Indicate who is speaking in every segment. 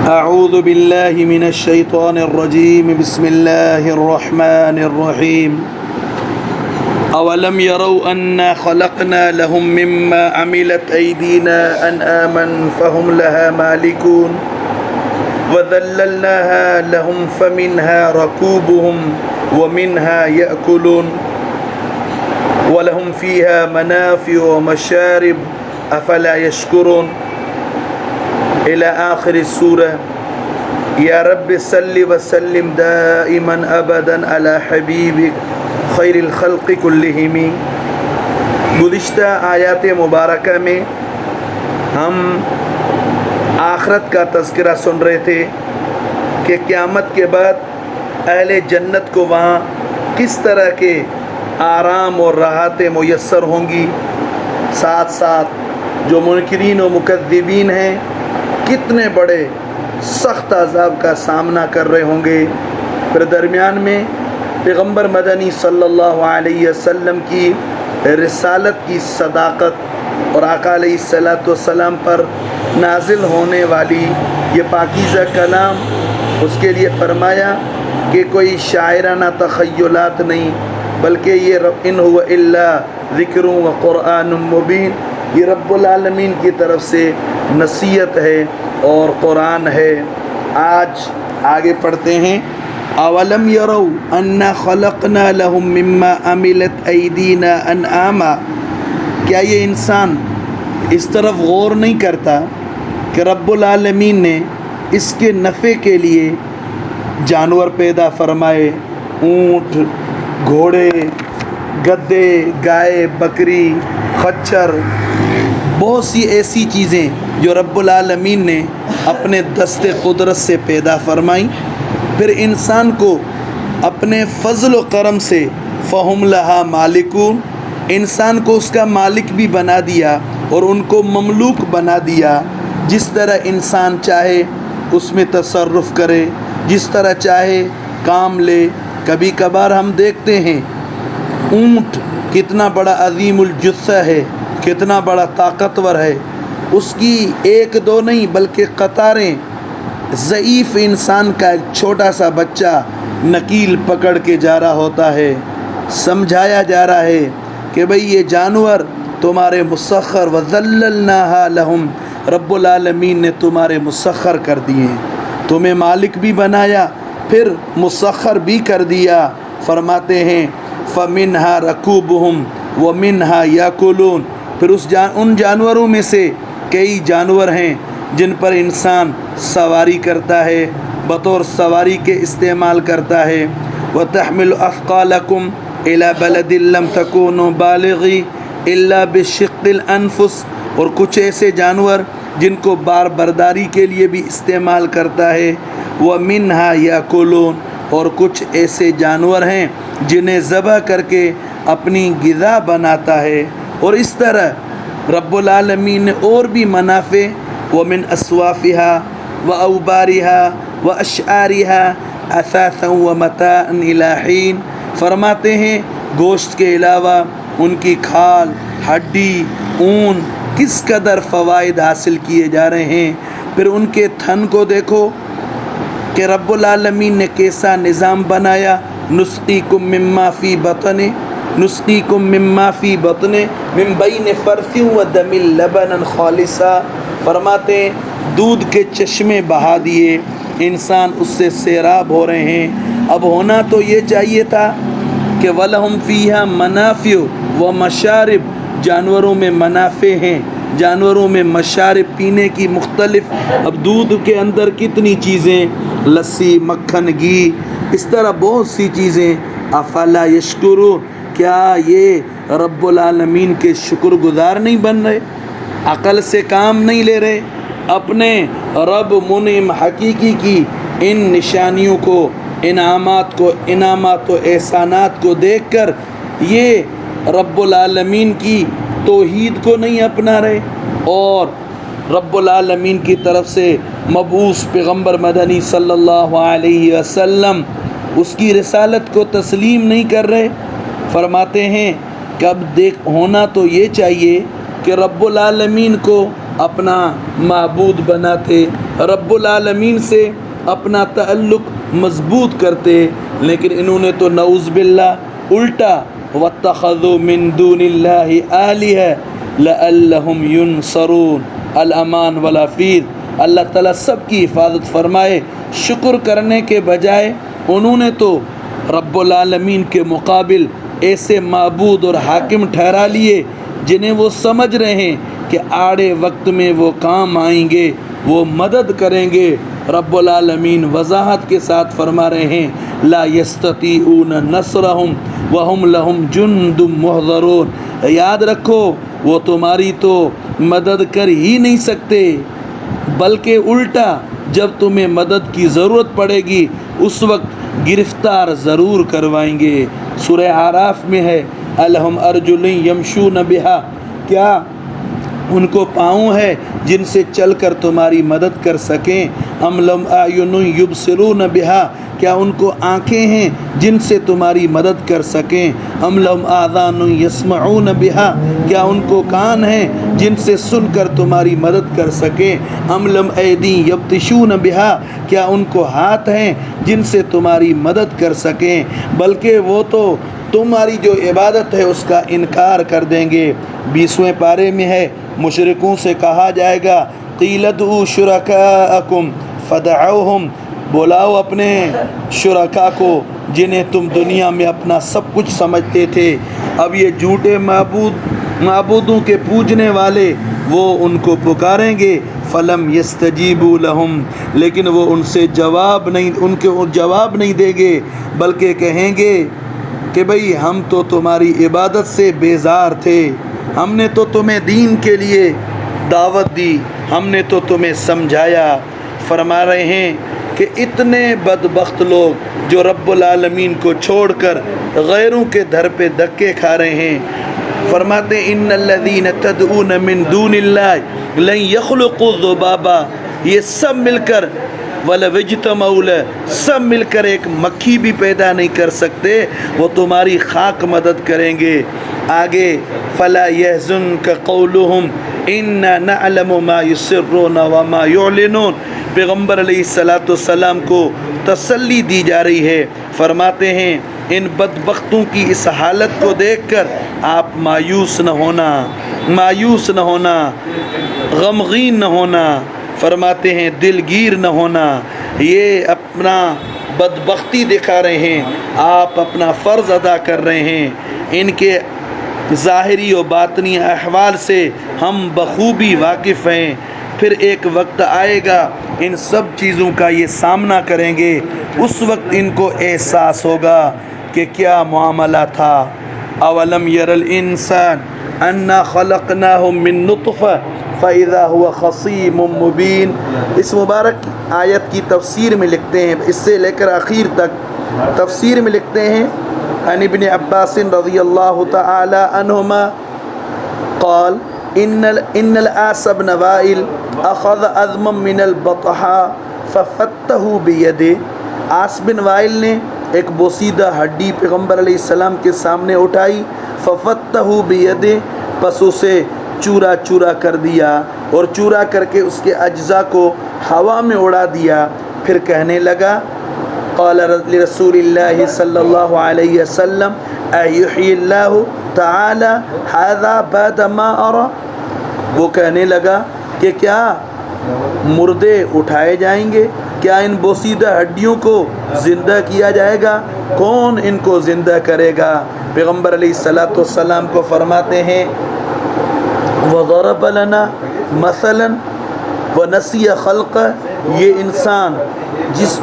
Speaker 1: أعوذ بالله من الشيطان الرجيم بسم الله الرحمن الرحيم أولم يروا أنا خلقنا لهم مما عملت أيدينا أنعاما فهم لها مالكون وذللناها لهم فمنها ركوبهم ومنها يأكلون ولهم فيها منافع ومشارب أفلا يشكرون إلى آخر السورة یا رب صل وسلم دائما ابدا على حبیبک خیر الخلق کلہم۔ گزشتہ آیات مبارکہ میں ہم آخرت کا تذکرہ سن رہے تھے کہ قیامت کے بعد اہل جنت کو وہاں کس طرح کے آرام اور راحتیں میسر ہوں گی، ساتھ ساتھ جو منکرین و مکذبین ہیں کتنے بڑے سخت عذاب کا سامنا کر رہے ہوں گے۔ پھر درمیان میں پیغمبر مدنی صلی اللہ علیہ وسلم کی رسالت کی صداقت اور آقا علیہ الصلوۃ والسلام پر نازل ہونے والی یہ پاکیزہ کلام، اس کے لیے فرمایا کہ کوئی شاعرانہ تخیلات نہیں بلکہ یہ ان هو الا ذکر و قرآن مبین، یہ رب العالمین کی طرف سے نصیحت ہے اور قرآن ہے۔ آج آگے پڑھتے ہیں اولم یروا انا خلقنا لهم مما عملت ایدینا انعاما، کیا یہ انسان اس طرف غور نہیں کرتا کہ رب العالمین نے اس کے نفع کے لیے جانور پیدا فرمائے، اونٹ، گھوڑے، گدے، گائے، بکری، خچر، بہت سی ایسی چیزیں جو رب العالمین نے اپنے دست قدرت سے پیدا فرمائیں، پھر انسان کو اپنے فضل و کرم سے فہم لہا مالکون، انسان کو اس کا مالک بھی بنا دیا اور ان کو مملوک بنا دیا، جس طرح انسان چاہے اس میں تصرف کرے، جس طرح چاہے کام لے۔ کبھی کبھار ہم دیکھتے ہیں اونٹ کتنا بڑا عظیم الجثہ ہے، کتنا بڑا طاقتور ہے، اس کی ایک دو نہیں بلکہ قطاریں ضعیف انسان کا ایک چھوٹا سا بچہ نکیل پکڑ کے جا رہا ہوتا ہے، سمجھایا جا رہا ہے کہ بھئی یہ جانور تمہارے مسخر وذللناها لهم، رب العالمین نے تمہارے مسخر کر دیے، تمہیں مالک بھی بنایا پھر مسخر بھی کر دیا۔ فرماتے ہیں فَمِنْهَا رَكُوبُهُمْ وَمِنْهَا يَأْكُلُونَ، پھر ان جانوروں میں سے کئی جانور ہیں جن پر انسان سواری کرتا ہے، بطور سواری کے استعمال کرتا ہے۔ وَتَحْمِلُ أَثْقَالَكُمْ إِلَى بَلَدٍ لَمْ تَكُونُوا بَالِغِيهِ إِلَّا بِشِقِّ الْأَنفُسِ، اور کچھ ایسے جانور جن کو بار برداری کے لیے بھی استعمال کرتا ہے۔ وَمِنْهَا يَأْكُلُونَ، اور کچھ ایسے جانور ہیں جنہیں ذبح کر کے اپنی غذا بناتا ہے۔ اور اس طرح رب العالمین نے اور بھی منافع وَمِنْ أَصْوَافِهَا وَأَوْبَارِهَا وَأَشْعَارِهَا أَثَاثًا وَمَتَاعًا إِلَى حِينٍ، فرماتے ہیں گوشت کے علاوہ ان کی کھال، ہڈی، اون کس قدر فوائد حاصل کیے جا رہے ہیں۔ پھر ان کے تھن کو دیکھو کہ رب العالمین نے کیسا نظام بنایا، نسقیکم مما فی بطنہ، نسقیکم مما فی بطنہ من بین فرث ودم لبنا خالصا، فرماتے ہیں دودھ کے چشمے بہا دیے، انسان اس سے سیراب ہو رہے ہیں۔ اب ہونا تو یہ چاہیے تھا کہ وَلَهُمْ فِيهَا مَنَافِعُ وَمَشَارِبُ، جانوروں میں منافع ہیں، جانوروں میں مشارب پینے کی مختلف، اب دودھ کے اندر کتنی چیزیں، لسی، مکھن، گھی، اس طرح بہت سی چیزیں۔ افلا یشکرون، کیا یہ رب العالمین کے شکر گزار نہیں بن رہے، عقل سے کام نہیں لے رہے؟ اپنے رب منعم حقیقی کی ان نشانیوں کو، انعامات و احسانات کو دیکھ کر یہ رب العالمین کی توحید کو نہیں اپنا رہے، اور رب العالمین کی طرف سے مبعوث پیغمبر مدنی صلی اللہ علیہ وسلم اس کی رسالت کو تسلیم نہیں کر رہے۔ فرماتے ہیں کہ اب ہونا تو یہ چاہیے کہ رب العالمین کو اپنا معبود بناتے، رب العالمین سے اپنا تعلق مضبوط کرتے، لیکن انہوں نے تو نعوذ باللہ الٹا واتخذوا من دون اللہ آلہہ لعلہم ینصرون۔ الامان والعافیت۔ اللہ تعالیٰ سب کی حفاظت فرمائے۔ شکر کرنے کے بجائے انہوں نے تو رب العالمین کے مقابل ایسے معبود اور حاکم ٹھہرا لیے جنہیں وہ سمجھ رہے ہیں کہ آڑے وقت میں وہ کام آئیں گے، وہ مدد کریں گے۔ رب العالمین وضاحت کے ساتھ فرما رہے ہیں لا یستطیعون نصرہم وہم لہم جند محضرون۔ یاد رکھو وہ تمہاری تو مدد کر ہی نہیں سکتے، بلکہ الٹا جب تمہیں مدد کی ضرورت پڑے گی اس وقت گرفتار ضرور کروائیں گے۔ سورہ اعراف میں ہے الہم ارجل یمشون بہا، کیا ان کو پاؤں ہے جن سے چل کر تمہاری مدد کر سکیں؟ ام لہم اعین یبصرون بہا، کیا ان کو آنکھیں ہیں جن سے تمہاری مدد کر سکیں؟ ام لہم آذان یسمعون بہا، کیا ان کو کان ہیں جن سے سن کر تمہاری مدد کر سکیں؟ ام لہم ایدی یبطشون بہا، کیا ان کو ہاتھ ہیں جن سے تمہاری مدد کر سکیں؟ بلکہ وہ تو تمہاری جو عبادت ہے اس کا انکار کر دیں گے۔ 20ویں پارے میں ہے مشرکوں سے کہا جائے گا قیل ادعوا شرکاءکم فدعوہم، بلاؤ اپنے شرکا کو جنہیں تم دنیا میں اپنا سب کچھ سمجھتے تھے۔ اب یہ جھوٹے معبودوں کے پوجنے والے وہ ان کو پکاریں گے فلم یستجیبوا لہم، لیکن وہ ان سے جواب نہیں دیں گے، بلکہ کہیں گے کہ بھئی ہم تو تمہاری عبادت سے بیزار تھے، ہم نے تو تمہیں دین کے لیے دعوت دی، ہم نے تو تمہیں سمجھایا۔ فرما رہے ہیں کہ اتنے بدبخت لوگ جو رب العالمین کو چھوڑ کر غیروں کے در پہ دھکے کھا رہے ہیں۔ فرماتے ہیں ان الذین تدعون من دون اللہ لن یخلقوا ذبابا، یہ سب مل کر وَلَوِ اجْتَمَعُوا لَهُ، سب مل کر ایک مکھی بھی پیدا نہیں کر سکتے، وہ تمہاری خاک مدد کریں گے۔ آگے فَلَا يَحْزُنْكَ قَوْلُهُمْ إِنَّا نَعْلَمُ مَا يُسِرُّونَ وَمَا يُعْلِنُونَ۔ پیغمبر علیہ السلام کو تسلی دی جا رہی ہے، فرماتے ہیں ان بدبختوں کی اس حالت کو دیکھ کر آپ مایوس نہ ہونا، غمگین نہ ہونا، فرماتے ہیں دلگیر نہ ہونا۔ یہ اپنا بدبختی دکھا رہے ہیں، آپ اپنا فرض ادا کر رہے ہیں۔ ان کے ظاہری و باطنی احوال سے ہم بخوبی واقف ہیں۔ پھر ایک وقت آئے گا ان سب چیزوں کا یہ سامنا کریں گے، اس وقت ان کو احساس ہوگا کہ کیا معاملہ تھا۔ اولم یر الانسان انا خلقناہ من نطفہ فاذا هو خصیم مبین۔ اس مبارک آیت کی تفسیر میں لکھتے ہیں، اس سے لے کر آخر تک تفسیر میں لکھتے ہیں عن ابن عباس رضی اللہ تعالی عنہما قال ان العاص بن وائل اخذ عظما من البطحاء ففتہ بیدہ۔ عاص بن وائل نے ایک بوسیدہ ہڈی پیغمبر علیہ السلام کے سامنے اٹھائی، ففتہ بیدہ، پس اسے چورا چورا کر دیا اور چورا کر کے اس کے اجزاء کو ہوا میں اڑا دیا۔ پھر کہنے لگا قال لرسول اللہ صلی اللہ علیہ وسلم ایحیی اللہ تعالی ھذا بعد ما ارى۔ وہ کہنے لگا کہ کیا مردے اٹھائے جائیں گے؟ کیا ان بوسیدہ ہڈیوں کو زندہ کیا جائے گا؟ کون ان کو زندہ کرے گا؟ پیغمبر علیہ السلام کو فرماتے ہیں وَضَرَبَ لَنَا مَثَلًا وَنَسِيَ خَلْقَهُ، یہ انسان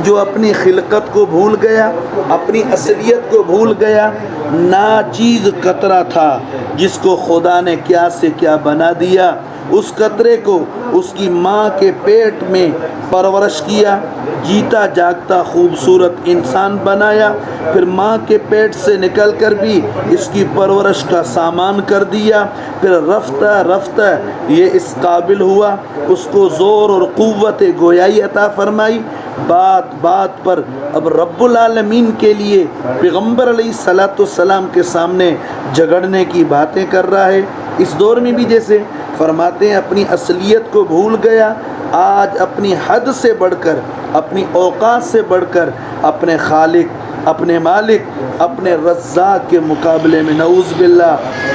Speaker 1: جو اپنی خلقت کو بھول گیا، اپنی اصلیت کو بھول گیا، ناچیز قطرہ تھا جس کو خدا نے کیا سے کیا بنا دیا، اس قطرے کو اس کی ماں کے پیٹ میں پرورش کیا، جیتا جاگتا خوبصورت انسان بنایا، پھر ماں کے پیٹ سے نکل کر بھی اس کی پرورش کا سامان کر دیا، پھر رفتہ رفتہ یہ اس قابل ہوا، اس کو زور اور قوت گویائی عطا فرمائی، بات بات پر اب رب العالمین کے لیے پیغمبر علیہ الصلوۃ والسلام کے سامنے جھگڑنے کی باتیں کر رہا ہے۔ اس دور میں بھی جیسے فرماتے ہیں اپنی اصلیت کو بھول گیا، آج اپنی حد سے بڑھ کر، اپنی اوقات سے بڑھ کر اپنے خالق، اپنے مالک، اپنے رزاق کے مقابلے میں نعوذ باللہ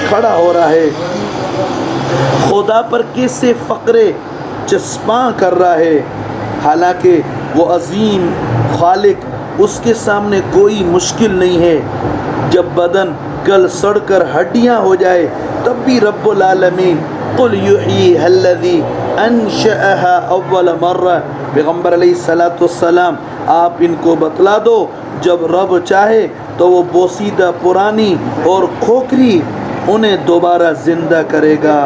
Speaker 1: کھڑا ہو رہا ہے۔ خدا پر کیسے فقر چسپاں کر رہا ہے، حالانکہ وہ عظیم خالق، اس کے سامنے کوئی مشکل نہیں ہے۔ جب بدن گل سڑ کر ہڈیاں ہو جائے تب بھی رب العالمین قل یحییھا الذی انشأھا اول مرہ، پیغمبر علیہ الصلوۃ والسلام آپ ان کو بتلا دو جب رب چاہے تو وہ بوسیدہ پرانی اور کھوکھری انہیں دوبارہ زندہ کرے گا،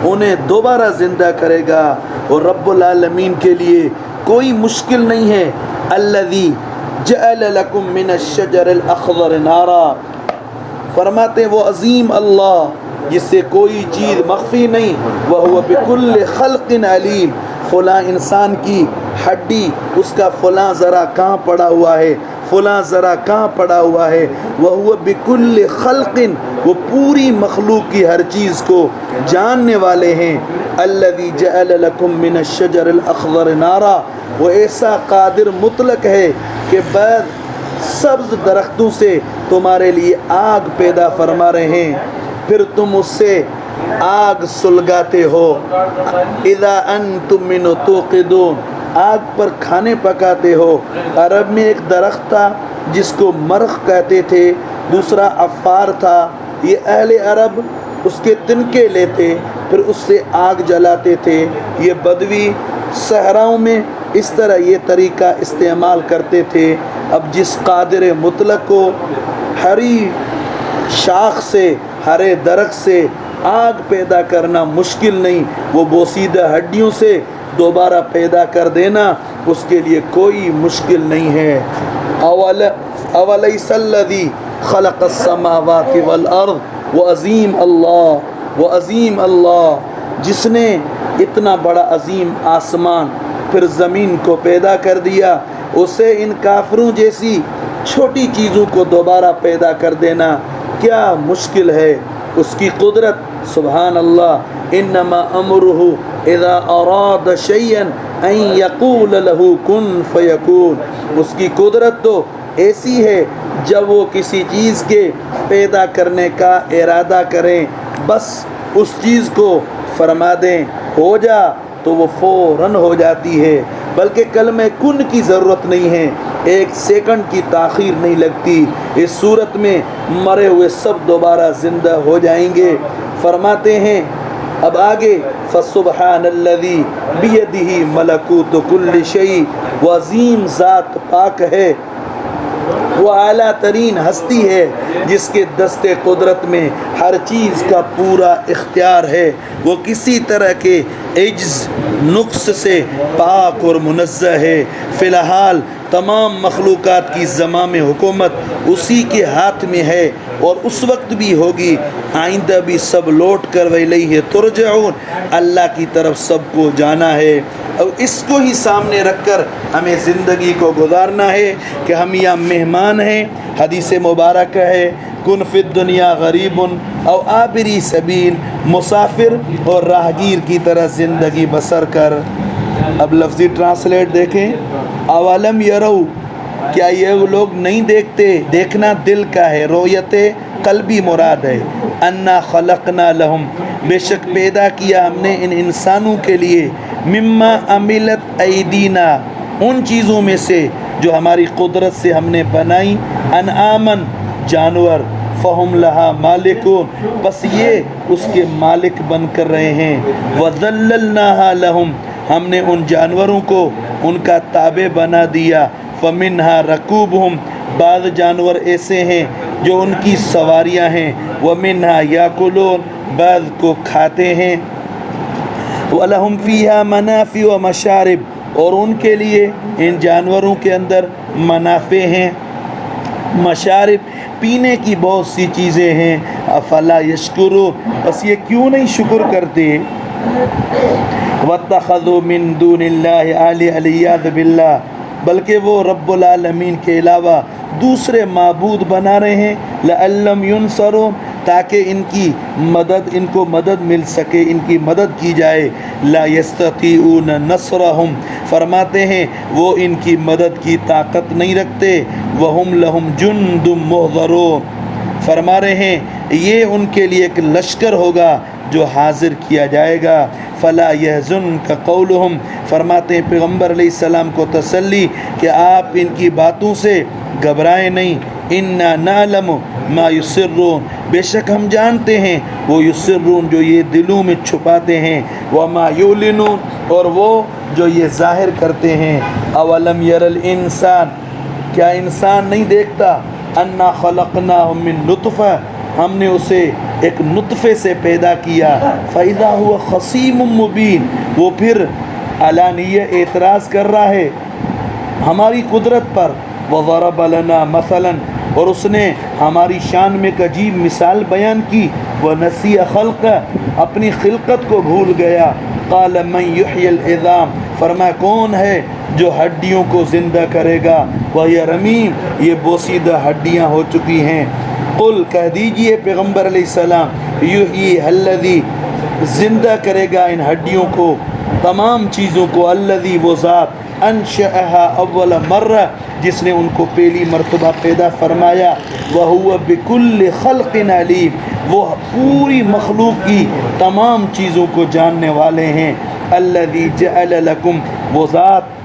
Speaker 1: انہیں دوبارہ زندہ کرے گا۔ اور رب العالمین کے لیے کوئی مشکل نہیں ہے۔ الذی جعل لکم من الشجر الاخضر نارا، فرماتے وہ عظیم اللہ جس سے کوئی چیز مخفی نہیں، وہو بکل خلق علیم، فلاں انسان کی ہڈی، اس کا فلاں ذرا کہاں پڑا ہوا ہے، فلاں ذرا کہاں پڑا ہوا ہے، وہو بکل خلق، وہ پوری مخلوق کی ہر چیز کو جاننے والے ہیں۔ الذی جعل لکم من الشجر الاخضر نارا، وہ ایسا قادر مطلق ہے کہ بعد سبز درختوں سے تمہارے لیے آگ پیدا فرما رہے ہیں، پھر تم اس سے آگ سلگاتے ہو۔ اذا انتم منہ توقدون، آگ پر کھانے پکاتے ہو۔ عرب میں ایک درخت تھا جس کو مرخ کہتے تھے، دوسرا عفار تھا۔ یہ اہل عرب اس کے تنکے لیتے پھر اس سے آگ جلاتے تھے۔ یہ بدوی صحراؤں میں اس طرح یہ طریقہ استعمال کرتے تھے۔ اب جس قادر مطلق کو ہری شاخ سے، ہرے درخت سے آگ پیدا کرنا مشکل نہیں، وہ بوسیدہ ہڈیوں سے دوبارہ پیدا کر دینا اس کے لیے کوئی مشکل نہیں ہے۔ اولیس الذی خلق السماوات والارض، وہ عظیم اللہ، وہ عظیم اللہ جس نے اتنا بڑا عظیم آسمان پھر زمین کو پیدا کر دیا، اسے ان کافروں جیسی چھوٹی چیزوں کو دوبارہ پیدا کر دینا کیا مشکل ہے۔ اس کی قدرت سبحان اللہ، انما امرہ اذا اراد شیئا ان یقول له کن فیکون، اس کی قدرت تو ایسی ہے جب وہ کسی چیز کے پیدا کرنے کا ارادہ کریں بس اس چیز کو فرما دیں ہو جا تو وہ فوراً ہو جاتی ہے، بلکہ کلمہ کن کی ضرورت نہیں ہے، ایک سیکنڈ کی تاخیر نہیں لگتی۔ اس صورت میں مرے ہوئے سب دوبارہ زندہ ہو جائیں گے۔ فرماتے ہیں اب آگے فسبحان الذی بیدہ ملکوت کل شیء، وہ عظیم ذات پاک ہے، وہ اعلیٰ ترین ہستی ہے جس کے دست قدرت میں ہر چیز کا پورا اختیار ہے، وہ کسی طرح کے عجز نقص سے پاک اور منزہ ہے۔ فی الحال تمام مخلوقات کی زمام حکومت اسی کے ہاتھ میں ہے اور اس وقت بھی ہوگی، آئندہ بھی سب لوٹ کر الیہ ترجعون، اللہ کی طرف سب کو جانا ہے۔ اور اس کو ہی سامنے رکھ کر ہمیں زندگی کو گزارنا ہے کہ ہم یہاں مہمان ہیں۔ حدیث مبارکہ ہے کن فی الدنیا غریب او عابری سبیل، مسافر اور راہگیر کی طرح زندگی بسر کر۔ اب لفظی ٹرانسلیٹ دیکھیں، اولم یرو، کیا یہ لوگ نہیں دیکھتے؟ دیکھنا دل کا ہے، رویت قلبی مراد ہے۔ انا خلقنا لہم، بے شک پیدا کیا ہم نے ان انسانوں کے لیے، مما عملت ایدینا، ان چیزوں میں سے جو ہماری قدرت سے ہم نے بنائی، انعامن، جانور، فہم لہا مالکون، بس یہ اس کے مالک بن کر رہے ہیں، وذللناہا لہم، ہم نے ان جانوروں کو ان کا تابع بنا دیا، فمنہا رکوبہم، بعض جانور ایسے ہیں جو ان کی سواریاں ہیں، ومنہا یاکلون، بعض کو کھاتے ہیں، وَلَهُمْ فِيهَا مَنَافِعُ وَمَشَارِبُ، اور ان کے لیے ان جانوروں کے اندر منافع ہیں، مشارب، پینے کی بہت سی چیزیں ہیں، افلا یشکرون، بس یہ کیوں نہیں شکر کرتے۔ وَاتَّخَذُوا مِن دُونِ اللَّهِ آلِهَةً، عَلِیَّاذُ بِاللَّہ، بلکہ وہ رب العالمین کے علاوہ دوسرے معبود بنا رہے ہیں، لعلم ینصرون، تاکہ ان کو مدد مل سکے، ان کی مدد کی جائے۔ لا یستطیعون نصرہم، فرماتے ہیں وہ ان کی مدد کی طاقت نہیں رکھتے۔ وہم لہم جند محضرون، فرما رہے ہیں یہ ان کے لیے ایک لشکر ہوگا جو حاضر کیا جائے گا۔ فلا یحزنک قولہم، فرماتے ہیں پیغمبر علیہ السلام کو تسلی کہ آپ ان کی باتوں سے گھبرائیں نہیں۔ انا نعلم ما یسرون، بے شک ہم جانتے ہیں وہ یسرون جو یہ دلوں میں چھپاتے ہیں، وما یعلنون اور وہ جو یہ ظاہر کرتے ہیں۔ اولم یر الانسان، کیا انسان نہیں دیکھتا، انا خلقناہ من نطفہ، ہم نے اسے ایک نطفے سے پیدا کیا، فاذا هو خصیم مبین، وہ پھر علانیہ اعتراض کر رہا ہے ہماری قدرت پر۔ وضرب لنا مثلا، اور اس نے ہماری شان میں ایک عجیب مثال بیان کی۔ ونسی خلق، اپنی خلقت کو بھول گیا۔ قال من یحیی العظام، فرمایا کون ہے جو ہڈیوں کو زندہ کرے گا، وہی رمیم، یہ بوسیدہ ہڈیاں ہو چکی ہیں۔ قل، کہہ دیجئے پیغمبر علیہ السلام، یحیی الذی، زندہ کرے گا ان ہڈیوں کو، تمام چیزوں کو، الذی، وہ ذات، انشأها اول مرہ، جس نے ان کو پہلی مرتبہ پیدا فرمایا۔ وہو بکل خلق علیم، وہ پوری مخلوق کی تمام چیزوں کو جاننے والے ہیں۔ الذی جعل لکم، وہ ذات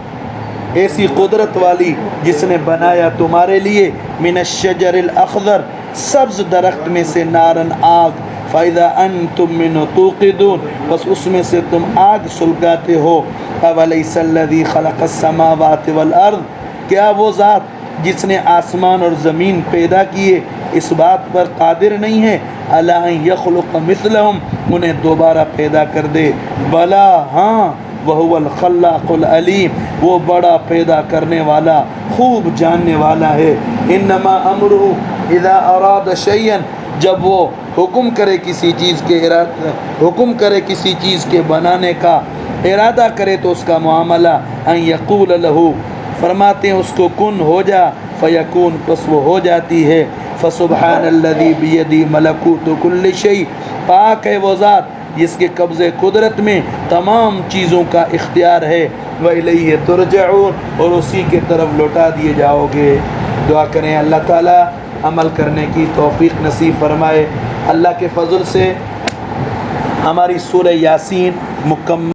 Speaker 1: ایسی قدرت والی جس نے بنایا تمہارے لیے، من الشجر الاخضر، سبز درخت میں سے، نارن، آگ، فاذا انتم منہ توقدون، بس اس میں سے تم آگ سلگاتے ہو۔ اولیس الذی خلق السماوات والارض، کیا وہ ذات جس نے آسمان اور زمین پیدا کیے اس بات پر قادر نہیں ہے، الا ان یخلق مثلہم، انہیں دوبارہ پیدا کر دے؟ بلا، ہاں، وہو الخلاق العلیم، وہ بڑا پیدا کرنے والا، خوب جاننے والا ہے۔ انما امرہ اذا اراد شیئا، جب وہ حکم کرے کسی چیز کے بنانے کا ارادہ کرے تو اس کا معاملہ، ان یقول لہ، فرماتے ہیں اس کو کن ہو جا، فیکون، پس وہ ہو جاتی ہے۔ فسبحان الذی بیدہ ملکوت کل شیء، پاک ہے وہ ذات جس کے قبضے قدرت میں تمام چیزوں کا اختیار ہے۔ وَإِلَيْهِ تُرْجَعُونَ، اور اسی کے طرف لوٹا دیے جاؤ گے۔ دعا کریں اللہ تعالیٰ عمل کرنے کی توفیق نصیب فرمائے۔ اللہ کے فضل سے ہماری سورہ یاسین مکمل